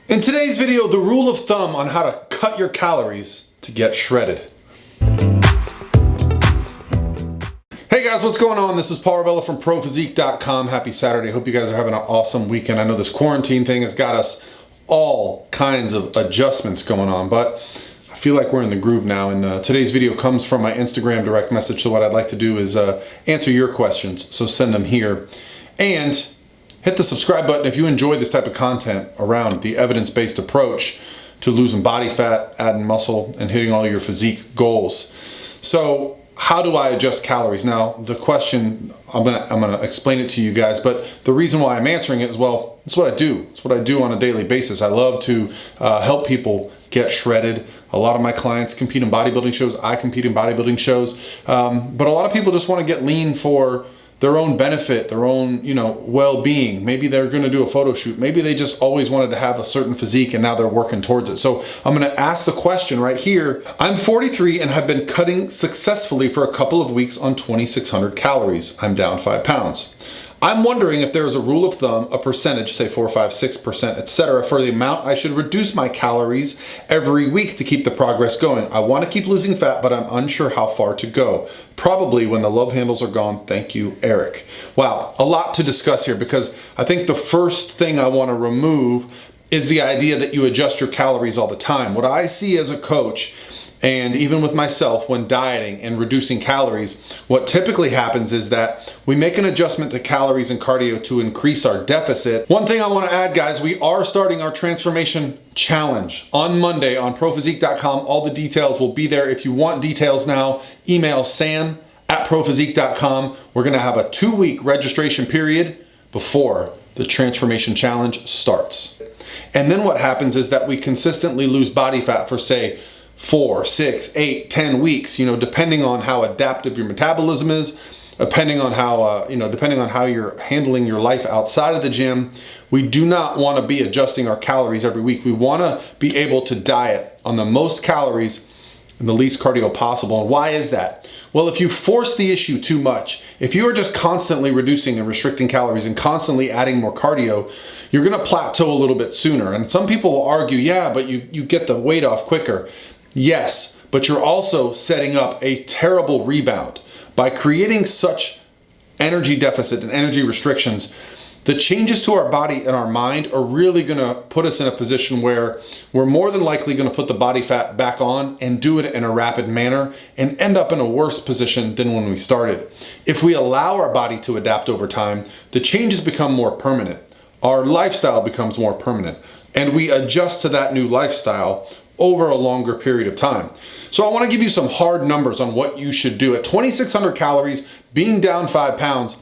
In today's video, the rule of thumb on how to cut your calories to get shredded. Hey guys, what's going on? This is Paul Ravella from ProPhysique.com. Happy Saturday. Hope you guys are having an awesome weekend. I know this quarantine thing has got us all kinds of adjustments going on, but I feel like we're in the groove now. And today's video comes from my Instagram direct message. So what I'd like to do is answer your questions. So send them here. And hit the subscribe button if you enjoy this type of content around the evidence-based approach to losing body fat, adding muscle, and hitting all your physique goals. So how do I adjust calories? Now, the question, I'm gonna explain it to you guys, but the reason why I'm answering it is, well, it's what I do. It's what I do on a daily basis. I love to help people get shredded. A lot of my clients compete in bodybuilding shows. I compete in bodybuilding shows. But a lot of people just want to get lean for their own benefit, their own, well-being. Maybe they're gonna do a photo shoot. Maybe they just always wanted to have a certain physique and now they're working towards it. So I'm gonna ask the question right here. I'm 43 and have been cutting successfully for a couple of weeks on 2,600 calories. I'm down 5 pounds. I'm wondering if there is a rule of thumb, a percentage, say 4, 5, 6%, etc., for the amount I should reduce my calories every week to keep the progress going. I want to keep losing fat, but I'm unsure how far to go. Probably when the love handles are gone. Thank you, Eric. Wow, a lot to discuss here because I think the first thing I want to remove is the idea that you adjust your calories all the time. What I see as a coach, and even with myself when dieting and reducing calories, what typically happens is that we make an adjustment to calories and cardio to increase our deficit. One thing I want to add, guys, we are starting our transformation challenge on Monday on ProPhysique.com. All the details will be there. If you want details now, email sam@ProPhysique.com. We're going to have a 2-week registration period before the transformation challenge starts. And then what happens is that we consistently lose body fat for, say, 4, 6, 8, 10 weeks, depending on how adaptive your metabolism is, depending on how you're handling your life outside of the gym. We do not want to be adjusting our calories every week. We want to be able to diet on the most calories and the least cardio possible. And why is that? Well, if you force the issue too much, if you are just constantly reducing and restricting calories and constantly adding more cardio, you're going to plateau a little bit sooner. And some people will argue, yeah, but you get the weight off quicker. Yes, but you're also setting up a terrible rebound. By creating such energy deficit and energy restrictions, the changes to our body and our mind are really gonna put us in a position where we're more than likely gonna put the body fat back on and do it in a rapid manner and end up in a worse position than when we started. If we allow our body to adapt over time, the changes become more permanent. Our lifestyle becomes more permanent, and we adjust to that new lifestyle over a longer period of time. So I want to give you some hard numbers on what you should do. At 2,600 calories, being down 5 pounds,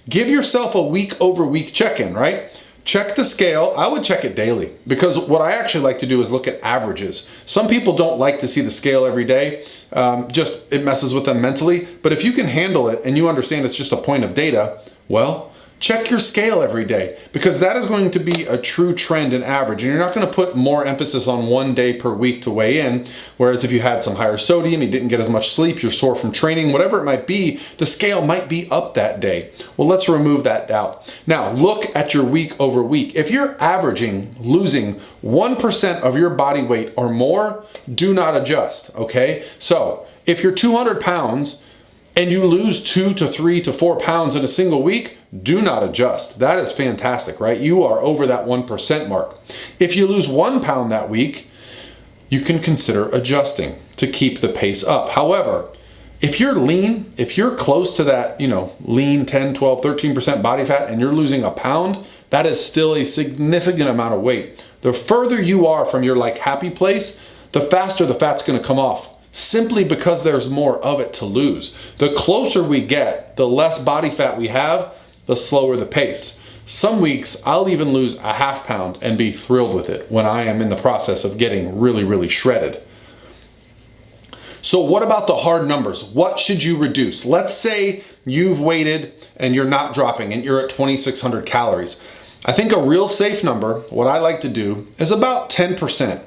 give yourself a week-over-week check-in, right? Check the scale. I would check it daily because what I actually like to do is look at averages. Some people don't like to see the scale every day. It messes with them mentally. But if you can handle it and you understand it's just a point of data, well, check your scale every day because that is going to be a true trend and average. And you're not going to put more emphasis on one day per week to weigh in. Whereas if you had some higher sodium, you didn't get as much sleep, you're sore from training, whatever it might be, the scale might be up that day. Well, let's remove that doubt. Now, look at your week over week. If you're losing 1% of your body weight or more, do not adjust, okay? So if you're 200 pounds and you lose 2 to 3 to 4 pounds in a single week, do not adjust. That is fantastic, right? You are over that 1% mark. If you lose 1 pound that week, you can consider adjusting to keep the pace up. However, if you're lean, if you're close to that, lean 10, 12, 13% body fat and you're losing a pound, that is still a significant amount of weight. The further you are from your happy place, the faster the fat's gonna come off, simply because there's more of it to lose. The closer we get, the less body fat we have, the slower the pace. Some weeks, I'll even lose a half pound and be thrilled with it when I am in the process of getting really, really shredded. So what about the hard numbers? What should you reduce? Let's say you've waited and you're not dropping and you're at 2,600 calories. I think a real safe number, what I like to do, is about 10%.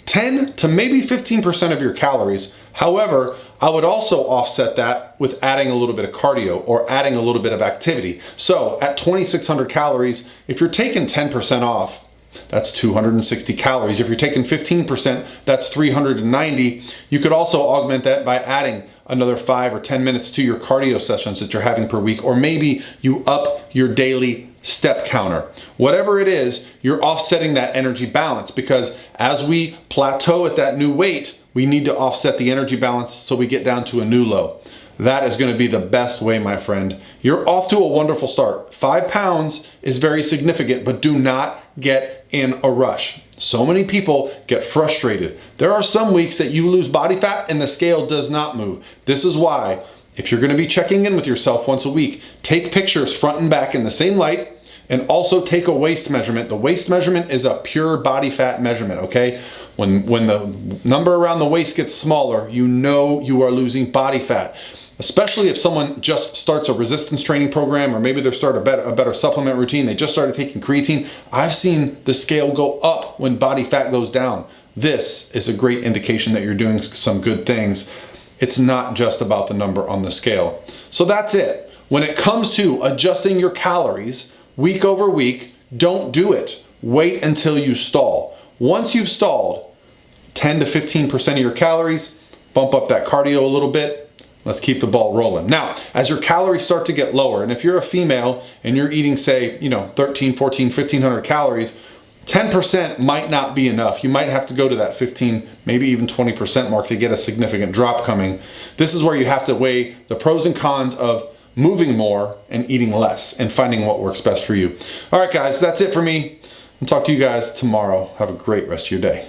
10 to maybe 15% of your calories. However, I would also offset that with adding a little bit of cardio or adding a little bit of activity. So at 2,600 calories, if you're taking 10% off, That's 260 calories. If you're taking 15%, that's 390. You could also augment that by adding another 5 or 10 minutes to your cardio sessions that you're having per week, or maybe you up your daily step counter. Whatever it is, you're offsetting that energy balance, because as we plateau at that new weight, we need to offset the energy balance so we get down to a new low. That is going to be the best way, my friend. You're off to a wonderful start. 5 pounds is very significant, but do not get in a rush. So many people get frustrated. There are some weeks that you lose body fat and the scale does not move. This is why, if you're going to be checking in with yourself once a week, take pictures front and back in the same light, and also take a waist measurement. The waist measurement is a pure body fat measurement, okay? When the number around the waist gets smaller, you know you are losing body fat. Especially if someone just starts a resistance training program, or maybe they start a better supplement routine, they just started taking creatine. I've seen the scale go up when body fat goes down. This is a great indication that you're doing some good things. It's not just about the number on the scale. So that's it. When it comes to adjusting your calories week over week, don't do it. Wait until you stall. Once you've stalled 10 to 15% of your calories, bump up that cardio a little bit. Let's keep the ball rolling. Now, as your calories start to get lower, and if you're a female and you're eating, say, 13, 14, 1500 calories, 10% might not be enough. You might have to go to that 15, maybe even 20% mark to get a significant drop coming. This is where you have to weigh the pros and cons of moving more and eating less and finding what works best for you. All right, guys, that's it for me. I'll talk to you guys tomorrow. Have a great rest of your day.